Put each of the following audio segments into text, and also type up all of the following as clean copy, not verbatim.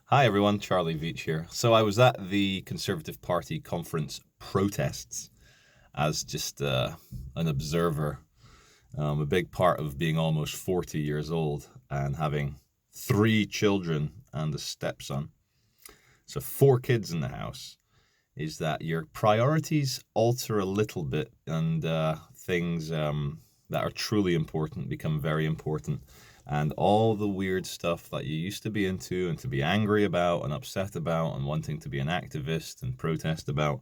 Hi everyone, Charlie Veach here. So I was at the Conservative Party conference protests as just an observer. A big part of being almost 40 years old and having three children and a stepson. So four kids in the house is that your priorities alter a little bit and things that are truly important become very important. And all the weird stuff that you used to be into and to be angry about and upset about and wanting to be an activist and protest about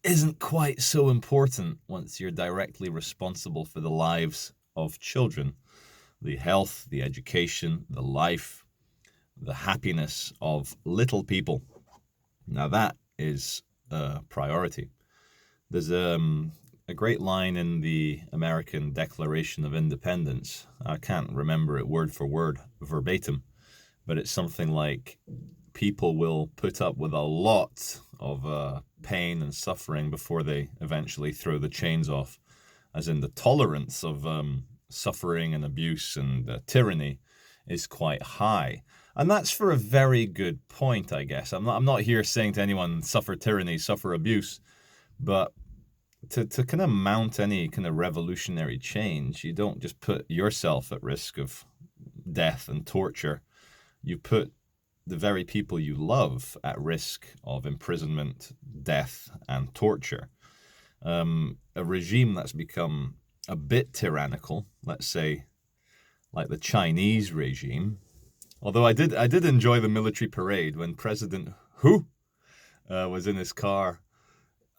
isn't quite so important once you're directly responsible for the lives of children, the health, the education, the life, the happiness of little people. Now, that is a priority. There's a great line in the American Declaration of Independence. I can't remember it word for word, verbatim, but it's something like people will put up with a lot of pain and suffering before they eventually throw the chains off, as in the tolerance of suffering and abuse and tyranny is quite high. And that's for a very good point, I guess. I'm not here saying to anyone, suffer tyranny, suffer abuse, but to kind of mount any kind of revolutionary change, you don't just put yourself at risk of death and torture. You put the very people you love at risk of imprisonment, death, and torture. A regime that's become a bit tyrannical, let's say, like the Chinese regime. Although I did enjoy the military parade when President Hu was in his car.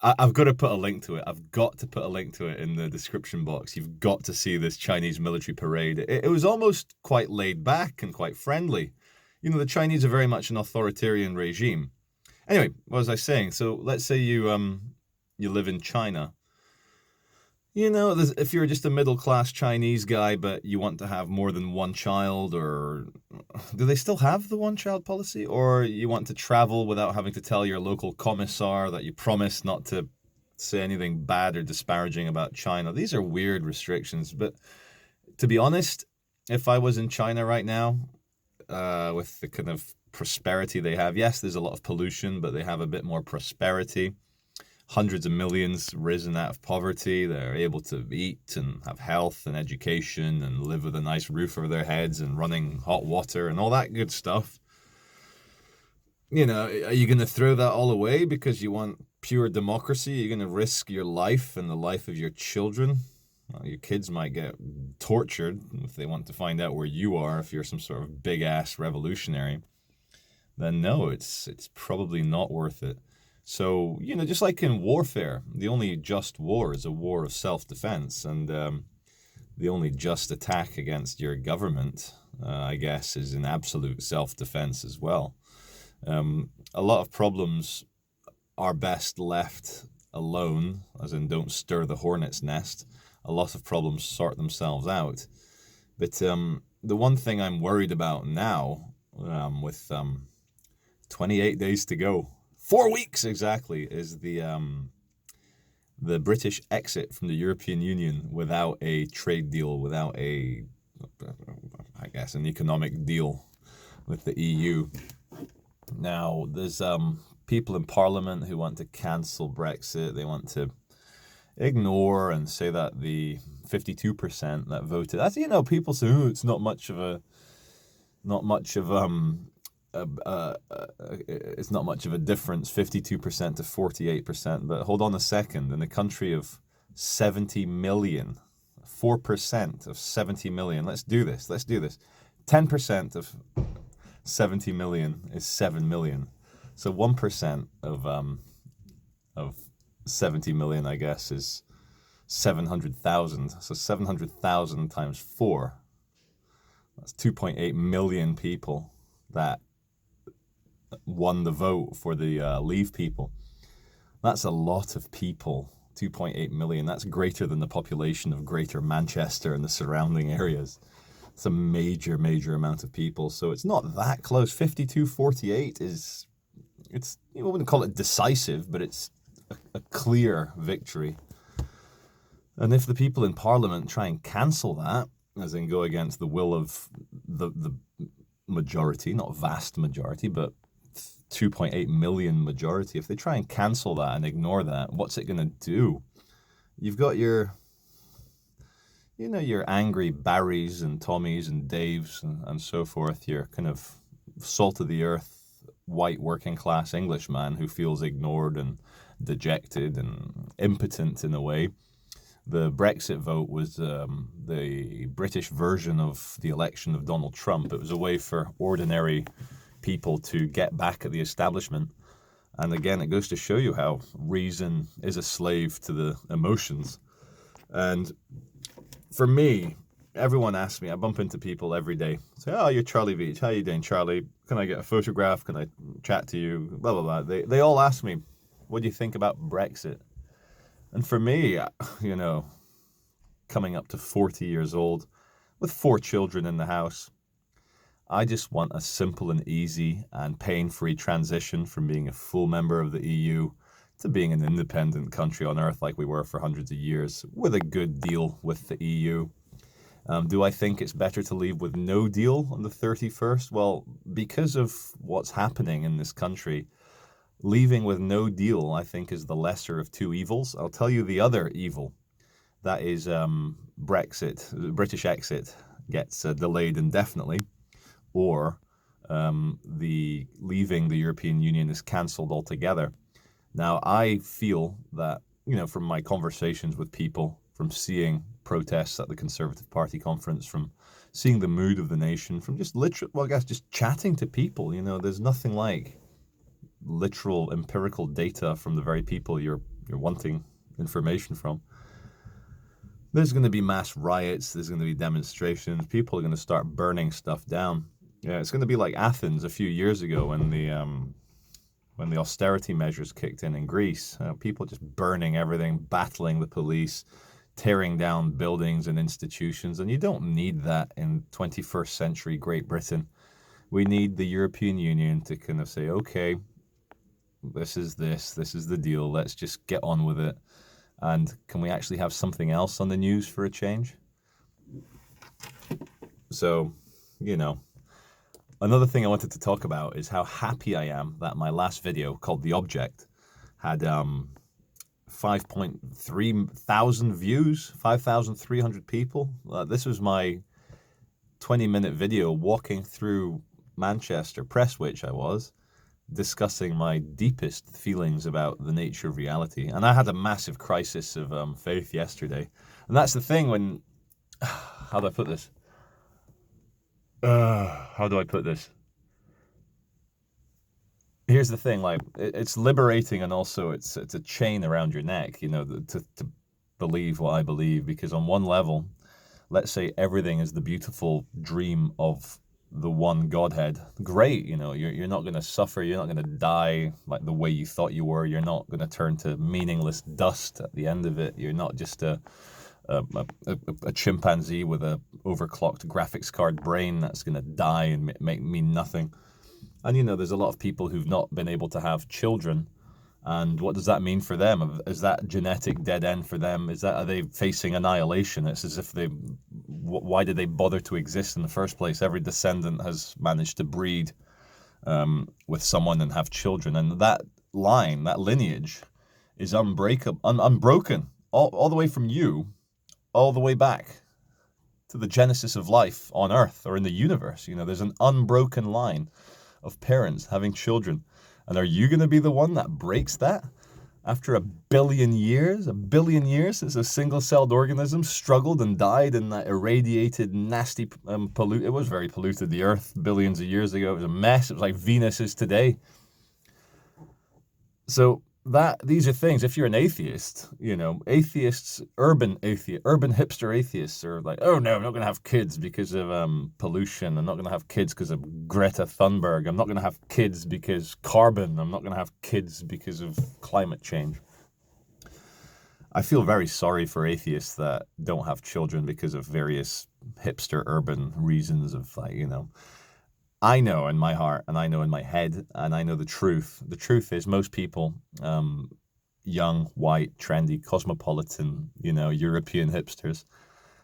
I've got to put a link to it. I've got to put a link to it in the description box. You've got to see this Chinese military parade. It was almost quite laid back and quite friendly. You know, the Chinese are very much an authoritarian regime. Anyway, what was I saying? So let's say you live in China. You know, if you're just a middle class Chinese guy, but you want to have more than one child, or do they still have the one child policy? Or you want to travel without having to tell your local commissar that you promised not to say anything bad or disparaging about China? These are weird restrictions, but to be honest, if I was in China right now, with the kind of prosperity they have, yes, there's a lot of pollution, but they have a bit more prosperity. Hundreds of millions risen out of poverty. They're able to eat and have health and education and live with a nice roof over their heads and running hot water and all that good stuff. You know, are you going to throw that all away because you want pure democracy? Are you going to risk your life and the life of your children? Well, your kids might get tortured if they want to find out where you are, if you're some sort of big ass revolutionary. Then no, it's probably not worth it. So, you know, just like in warfare, the only just war is a war of self defense. And the only just attack against your government, I guess, is in absolute self defense as well. A lot of problems are best left alone, as in don't stir the hornet's nest. A lot of problems sort themselves out. But the one thing I'm worried about now, with 28 days to go, 4 weeks exactly, is the British exit from the European Union without a trade deal, without I guess, an economic deal with the EU. Now, there's people in Parliament who want to cancel Brexit. They want to ignore and say that the 52% that voted. That's, you know, people say, oh, it's not much of it's not much of a difference, 52% to 48%. But hold on a second, in a country of 70 million, 4% of 70 million. Let's do this. 10% of 70 million is 7 million. So 1% of 70 million, I guess, is 700,000. So 700,000 times 4. That's 2.8 million people that won the vote for the Leave people. That's a lot of people. 2.8 million. That's greater than the population of Greater Manchester and the surrounding areas. It's a major, major amount of people. So it's not that close. 52-48 is, it's, you wouldn't call it decisive, but it's a clear victory. And if the people in Parliament try and cancel that, as in go against the will of the majority, not vast majority, but 2.8 million majority, if they try and cancel that and ignore that, what's it going to do? You've got your, your angry Barrys and Tommies and Daves and so forth, your kind of salt of the earth, white working class Englishman who feels ignored and dejected and impotent in a way. The Brexit vote was the British version of the election of Donald Trump. It was a way for ordinary people to get back at the establishment. And again, it goes to show you how reason is a slave to the emotions. And for me, everyone asks me, I bump into people every day, say, oh, you're Charlie Veitch. How you doing, Charlie? Can I get a photograph? Can I chat to you? Blah, blah, blah. They all ask me, what do you think about Brexit? And for me, coming up to 40 years old with 4 children in the house, I just want a simple and easy and pain-free transition from being a full member of the EU to being an independent country on earth like we were for hundreds of years, with a good deal with the EU. Do I think it's better to leave with no deal on the 31st? Well, because of what's happening in this country, leaving with no deal, I think, is the lesser of 2 evils. I'll tell you the other evil. That is Brexit, British exit gets delayed indefinitely, or the leaving the European Union is cancelled altogether. Now, I feel that, from my conversations with people, from seeing protests at the Conservative Party conference, from seeing the mood of the nation, from just just chatting to people, there's nothing like literal empirical data from the very people you're wanting information from. There's going to be mass riots, there's going to be demonstrations, people are going to start burning stuff down. Yeah, it's going to be like Athens a few years ago when the austerity measures kicked in Greece. People just burning everything, battling the police, tearing down buildings and institutions. And you don't need that in 21st century Great Britain. We need the European Union to kind of say, okay, this is the deal. Let's just get on with it. And can we actually have something else on the news for a change? So, another thing I wanted to talk about is how happy I am that my last video called The Object had 5.3 thousand views, 5,300 people. This was my 20-minute video walking through Manchester, Prestwich I was, discussing my deepest feelings about the nature of reality. And I had a massive crisis of faith yesterday. And that's the thing when... How do I put this? Here's the thing, it's liberating, and also it's a chain around your neck, to believe what I believe, because on one level, let's say everything is the beautiful dream of the one Godhead. Great, you're not going to suffer, you're not going to die like the way you thought you were, you're not going to turn to meaningless dust at the end of it, you're not just a chimpanzee with a overclocked graphics card brain that's going to die and mean nothing. And there's a lot of people who've not been able to have children, and what does that mean for them? Is that genetic dead end for them? Are they facing annihilation? It's as if why did they bother to exist in the first place? Every descendant has managed to breed with someone and have children, and that line, that lineage, is unbreakable, unbroken, all the way from you, all the way back to the genesis of life on Earth or in the universe. There's an unbroken line of parents having children. And are you going to be the one that breaks that? After a billion years since a single-celled organism struggled and died in that irradiated, nasty, it was very polluted, the Earth, billions of years ago. It was a mess. It was like Venus is today. So these are things, if you're an atheist, atheists, urban hipster atheists are like, oh no, I'm not going to have kids because of pollution. I'm not going to have kids because of Greta Thunberg. I'm not going to have kids because carbon. I'm not going to have kids because of climate change. I feel very sorry for atheists that don't have children because of various hipster urban reasons of I know in my heart, and I know in my head, and I know the truth. The truth is most people, young, white, trendy, cosmopolitan, European hipsters,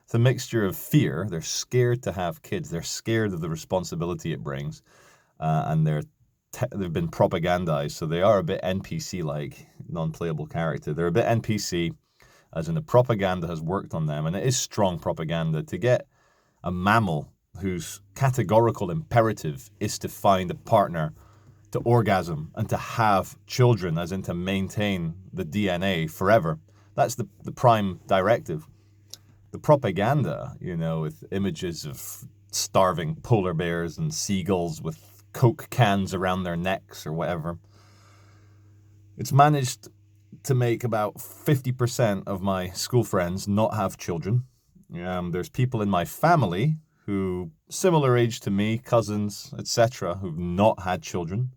It's a mixture of fear. They're scared to have kids. They're scared of the responsibility it brings, and they've been propagandized. So they are a bit NPC-like, non-playable character. They're a bit NPC, as in the propaganda has worked on them, and it is strong propaganda to get a mammal whose categorical imperative is to find a partner, to orgasm, and to have children, as in to maintain the DNA forever. That's the prime directive. The propaganda, with images of starving polar bears and seagulls with Coke cans around their necks or whatever. It's managed to make about 50% of my school friends not have children. There's people in my family who, similar age to me, cousins, etc., who've not had children.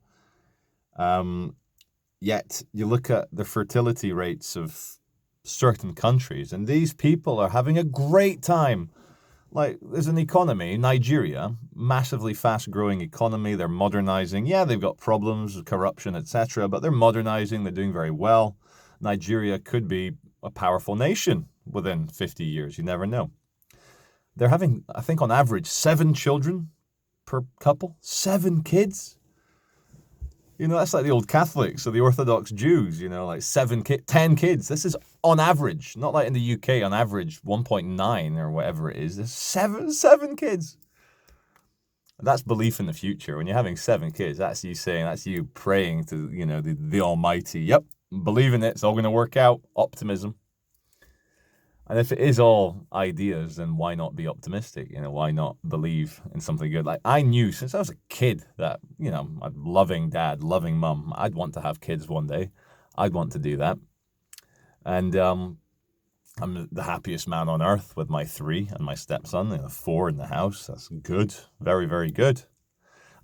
Yet you look at the fertility rates of certain countries, and these people are having a great time. Like, there's an economy, Nigeria, massively fast-growing economy. They're modernizing. Yeah, they've got problems, corruption, etc., but they're modernizing. They're doing very well. Nigeria could be a powerful nation within 50 years. You never know. They're having, I think, on average, 7 children per couple. 7 kids. That's like the old Catholics or the Orthodox Jews, like 10 kids. This is on average, not like in the UK, on average 1.9 or whatever it is. There's seven kids. That's belief in the future. When you're having 7 kids, that's you praying to, the Almighty. Yep, believe in it. It's all going to work out. Optimism. And if it is all ideas, then why not be optimistic? Why not believe in something good? Like, I knew since I was a kid that, a loving dad, loving mum, I'd want to have kids one day. I'd want to do that. And I'm the happiest man on earth with my 3 and my stepson, 4 in the house. That's good. Very, very good.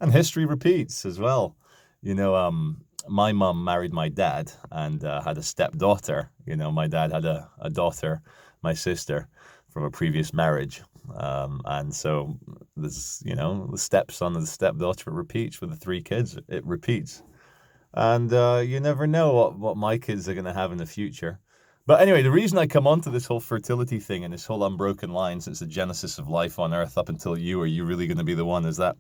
And history repeats as well. My mum married my dad and had a stepdaughter. My dad had a daughter, my sister, from a previous marriage. And so this, the stepson and the stepdaughter repeats with the 3 kids. It repeats. And you never know what my kids are going to have in the future. But anyway, the reason I come on to this whole fertility thing and this whole unbroken line since the genesis of life on earth up until you, are you really going to be the one, is that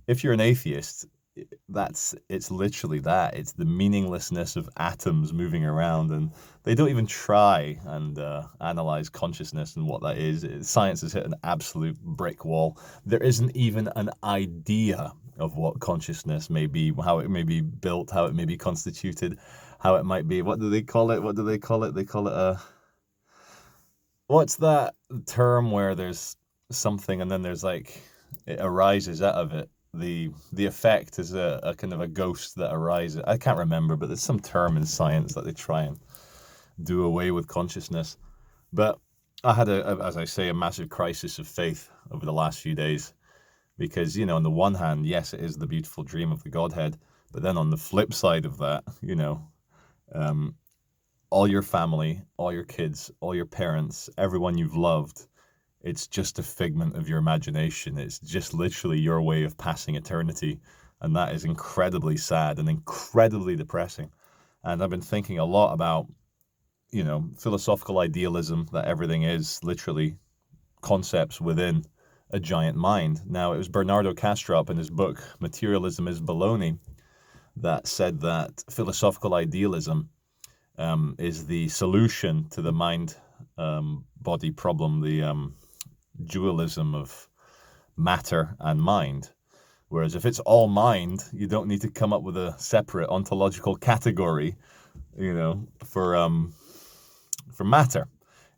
if you're an atheist, it's literally that. It's the meaninglessness of atoms moving around, and they don't even try and analyze consciousness and what that is. Science has hit an absolute brick wall. There isn't even an idea of what consciousness may be, how it may be built, how it may be constituted, how it might be. What do they call it? They call it what's that term where there's something and then there's like, it arises out of it? The effect is a kind of a ghost that arises. I can't remember, but there's some term in science that they try and do away with consciousness. But I had as I say, a massive crisis of faith over the last few days, because on the one hand, yes, it is the beautiful dream of the Godhead, but then on the flip side of that, all your family, all your kids, all your parents, everyone you've loved, it's just a figment of your imagination. It's just literally your way of passing eternity. And that is incredibly sad and incredibly depressing. And I've been thinking a lot about, philosophical idealism, that everything is literally concepts within a giant mind. Now, it was Bernardo Kastrup in his book, Materialism is Baloney, that said that philosophical idealism is the solution to the mind-body problem, the dualism of matter and mind. Whereas if it's all mind, you don't need to come up with a separate ontological category, for matter.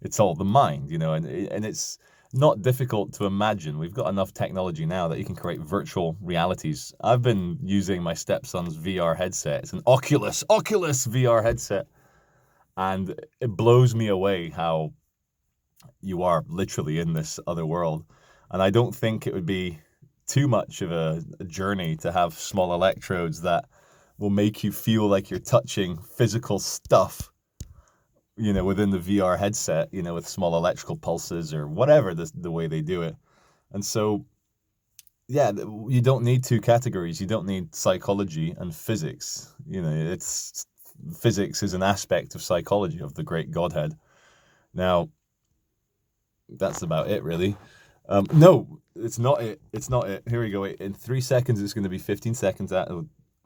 It's all the mind, and it's not difficult to imagine. We've got enough technology now that you can create virtual realities. I've been using my stepson's VR headset. It's an Oculus VR headset. And it blows me away how you are literally in this other world. And I don't think it would be too much of a journey to have small electrodes that will make you feel like you're touching physical stuff, within the VR headset, with small electrical pulses or whatever the way they do it. And so, yeah, you don't need 2 categories. You don't need psychology and physics. Physics is an aspect of psychology, of the great Godhead. Now, that's about it, really. No, it's not it. It's not it. Here we go. In 3 seconds, it's going to be 15 seconds.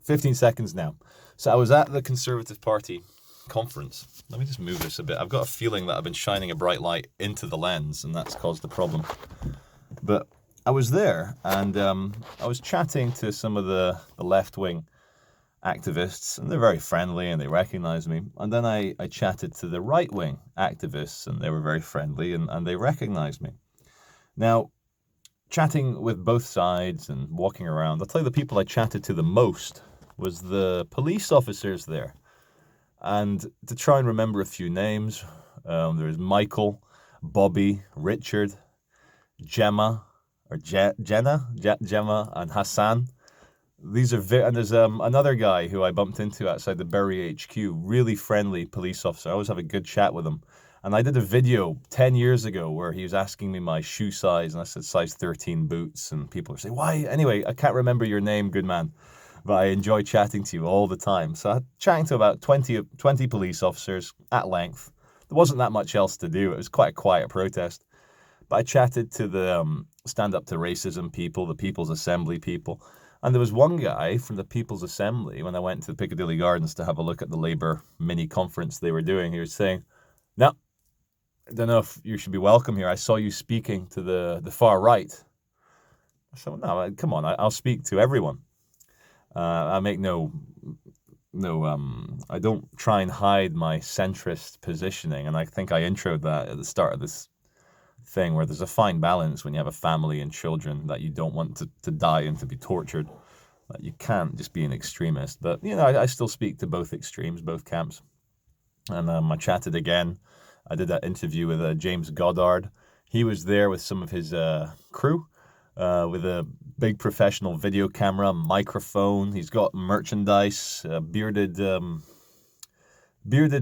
15 seconds now. So I was at the Conservative Party conference. Let me just move this a bit. I've got a feeling that I've been shining a bright light into the lens, and that's caused the problem. But I was there, and I was chatting to some of the left-wing activists, and they're very friendly, and they recognized me. And then I chatted to the right-wing activists, and they were very friendly, and they recognized me. Now, chatting with both sides and walking around, I'll tell you the people I chatted to the most was the police officers there. And to try and remember a few names, there's Michael, Bobby, Richard, Gemma, Gemma, and Hassan. These are and there's another guy who I bumped into outside the Bury HQ, really friendly police officer. I always have a good chat with him. And I did a video 10 years ago where he was asking me my shoe size, and I said size 13 boots, and people are saying, why? Anyway, I can't remember your name, good man, but I enjoy chatting to you all the time. So I'm chatting to about 20 police officers at length. There wasn't that much else to do. It was quite a quiet protest. But I chatted to the Stand Up to Racism people, the People's Assembly people. And there was one guy from the People's Assembly, when I went to the Piccadilly Gardens to have a look at the Labour mini conference they were doing, he was saying, no, I don't know if you should be welcome here. I saw you speaking to the far right. I said, well, no, come on, I'll speak to everyone. I make I don't try and hide my centrist positioning. And I think I introed that at the start of this thing, where there's a fine balance when you have a family and children, that you don't want to die and to be tortured. That you can't just be an extremist. But, I still speak to both extremes, both camps. And I chatted again. I did that interview with James Goddard. He was there with some of his crew, with a big professional video camera, microphone. He's got merchandise, Bearded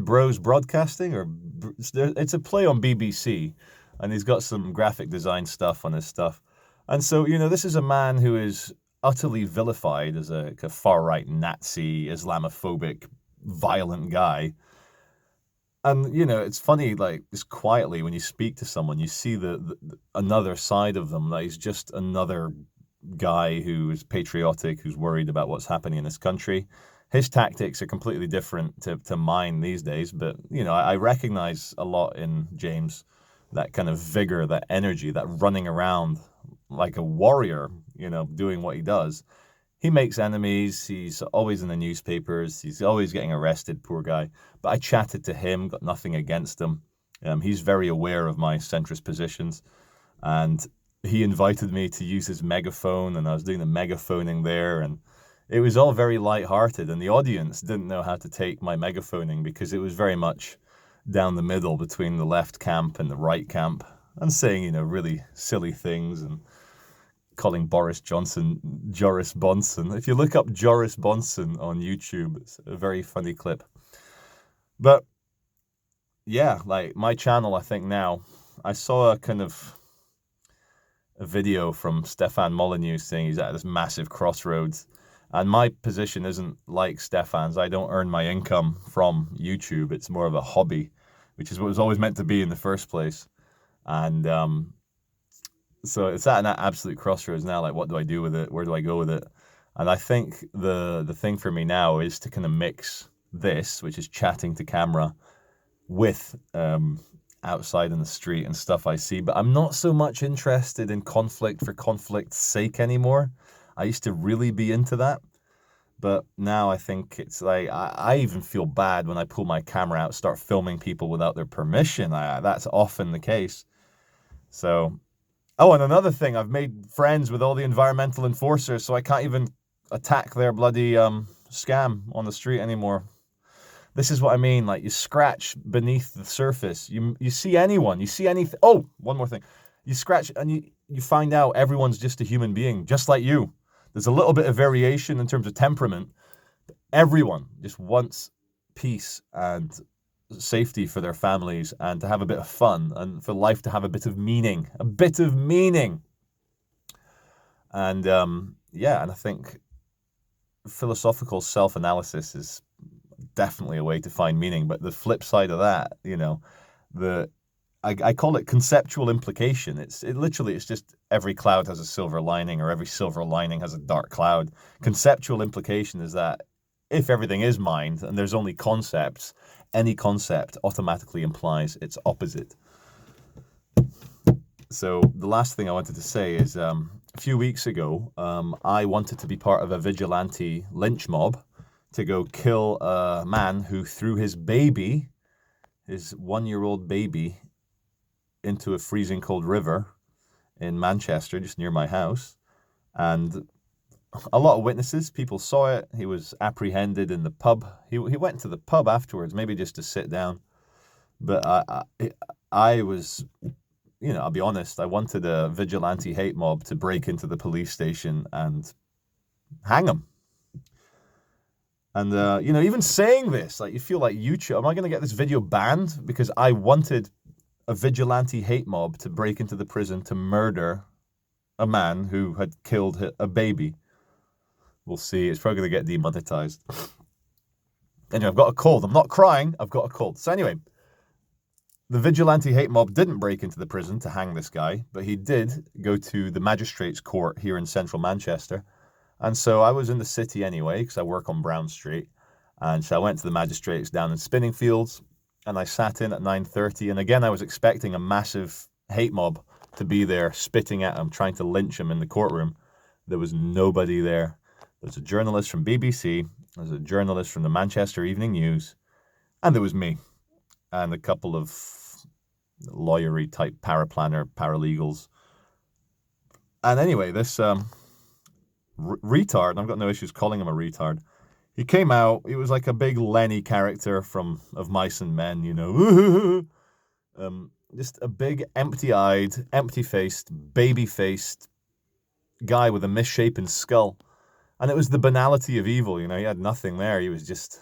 Bros Broadcasting, or it's a play on BBC, and he's got some graphic design stuff on his stuff. And so, this is a man who is utterly vilified as a far-right Nazi, Islamophobic, violent guy. And, it's funny, like, just quietly, when you speak to someone, you see the another side of them, that he's just another guy who is patriotic, who's worried about what's happening in this country. His tactics are completely different to mine these days, but, I recognize a lot in James, that kind of vigor, that energy, that running around like a warrior, doing what he does. He makes enemies. He's always in the newspapers. He's always getting arrested, poor guy. But I chatted to him, got nothing against him. He's very aware of my centrist positions. And he invited me to use his megaphone, and I was doing the megaphoning there. And it was all very lighthearted. And the audience didn't know how to take my megaphoning, because it was very much down the middle between the left camp and the right camp, and saying, really silly things, and calling Boris Johnson Joris Bonson. If you look up Joris Bonson on YouTube, it's a very funny clip. But yeah, like my channel, I think now, I saw a video from Stefan Molyneux saying he's at this massive crossroads. And my position isn't like Stefan's. I don't earn my income from YouTube. It's more of a hobby, which is what it was always meant to be in the first place. And so it's at an absolute crossroads now. Like, what do I do with it? Where do I go with it? And I think the thing for me now is to kind of mix this, which is chatting to camera, with outside in the street and stuff I see. But I'm not so much interested in conflict for conflict's sake anymore. I used to really be into that. But now I think it's like, I even feel bad when I pull my camera out, start filming people without their permission. That's often the case. So... Oh, and another thing, I've made friends with all the environmental enforcers, so I can't even attack their bloody scam on the street anymore. This is what I mean, like, you scratch beneath the surface. You see anyone, you see anything. Oh, one more thing. You scratch and you find out everyone's just a human being, just like you. There's a little bit of variation in terms of temperament, but everyone just wants peace and safety for their families, and to have a bit of fun, and for life to have a bit of meaning. And and I think philosophical self-analysis is definitely a way to find meaning. But the flip side of that, I call it conceptual implication. It's just every cloud has a silver lining, or every silver lining has a dark cloud. Conceptual implication is that if everything is mind and there's only concepts, any concept automatically implies its opposite. So the last thing I wanted to say is a few weeks ago, I wanted to be part of a vigilante lynch mob to go kill a man who threw his baby, his 1-year-old baby, into a freezing cold river in Manchester, just near my house. And a lot of witnesses, people saw it. He was apprehended in the pub. He went to the pub afterwards, maybe just to sit down. But I was, I'll be honest, I wanted a vigilante hate mob to break into the police station and hang him. And, even saying this, like, you feel like YouTube, am I going to get this video banned? Because I wanted a vigilante hate mob to break into the prison to murder a man who had killed a baby. We'll see. It's probably going to get demonetized. Anyway, I've got a cold. I'm not crying. I've got a cold. So anyway, the vigilante hate mob didn't break into the prison to hang this guy, but he did go to the magistrate's court here in central Manchester. And so I was in the city anyway, because I work on Brown Street. And so I went to the magistrate's down in Spinningfields, and I sat in at 9:30. And again, I was expecting a massive hate mob to be there, spitting at him, trying to lynch him in the courtroom. There was nobody there. There's a journalist from BBC, there's a journalist from the Manchester Evening News, and there was me, and a couple of lawyery type paraplanner paralegals. And anyway, this retard, I've got no issues calling him a retard. He came out, he was like a big Lenny character of Mice and Men, just a big empty-eyed, empty-faced, baby-faced guy with a misshapen skull. And it was the banality of evil, he had nothing there. He was just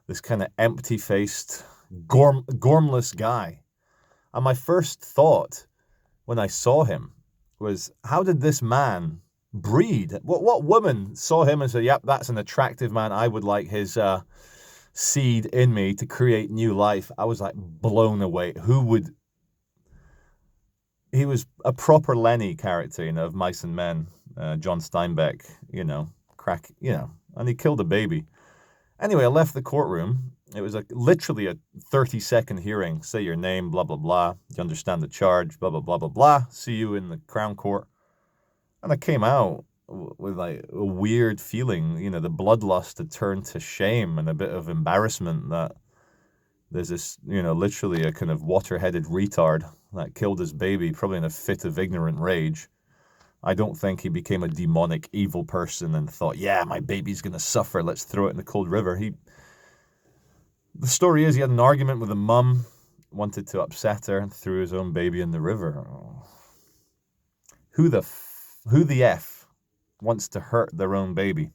this kind of empty-faced, gormless guy. And my first thought when I saw him was, how did this man breed? What woman saw him and said, yep, that's an attractive man. I would like his seed in me to create new life. I was like blown away. He was a proper Lenny character, of Mice and Men. John Steinbeck, and he killed a baby. Anyway, I left the courtroom. It was literally a 30-second hearing. Say your name, blah, blah, blah. You understand the charge, blah, blah, blah, blah, blah. See you in the Crown Court. And I came out with like a weird feeling, the bloodlust had turned to shame and a bit of embarrassment that there's this, literally a kind of water-headed retard that killed his baby, probably in a fit of ignorant rage. I don't think he became a demonic, evil person and thought, yeah, my baby's going to suffer, let's throw it in the cold river. The story is he had an argument with a mum, wanted to upset her, and threw his own baby in the river. Oh. Who the F wants to hurt their own baby?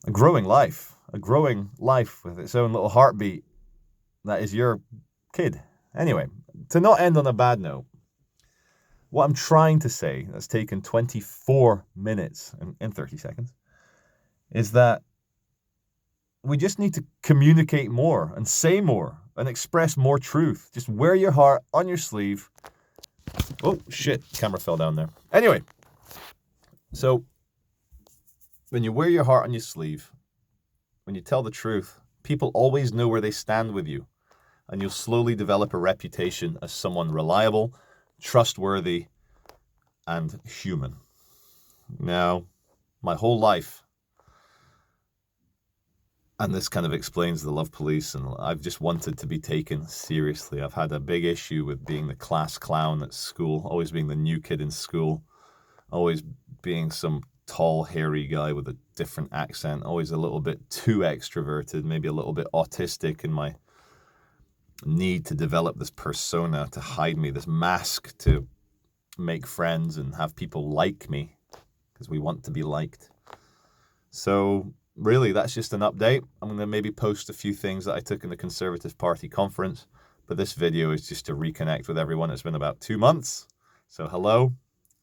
A growing life with its own little heartbeat, that is your kid. Anyway, to not end on a bad note, what I'm trying to say, that's taken 24 minutes and 30 seconds, is that we just need to communicate more and say more and express more truth. Just wear your heart on your sleeve. Oh, shit, camera fell down there. Anyway, so when you wear your heart on your sleeve, when you tell the truth, people always know where they stand with you, and you'll slowly develop a reputation as someone reliable, trustworthy, and human. Now, my whole life, and this kind of explains the Love Police, and I've just wanted to be taken seriously. I've had a big issue with being the class clown at school, always being the new kid in school, always being some tall, hairy guy with a different accent, always a little bit too extroverted, maybe a little bit autistic in my need to develop this persona to hide me, this mask to make friends and have people like me, because we want to be liked. So really, that's just an update. I'm going to maybe post a few things that I took in the Conservative Party conference, but this video is just to reconnect with everyone. It's been about 2 months. So hello,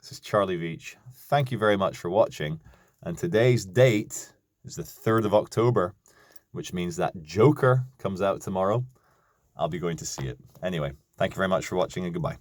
this is Charlie Veitch. Thank you very much for watching. And today's date is the 3rd of October, which means that Joker comes out tomorrow. I'll be going to see it. Anyway, thank you very much for watching and goodbye.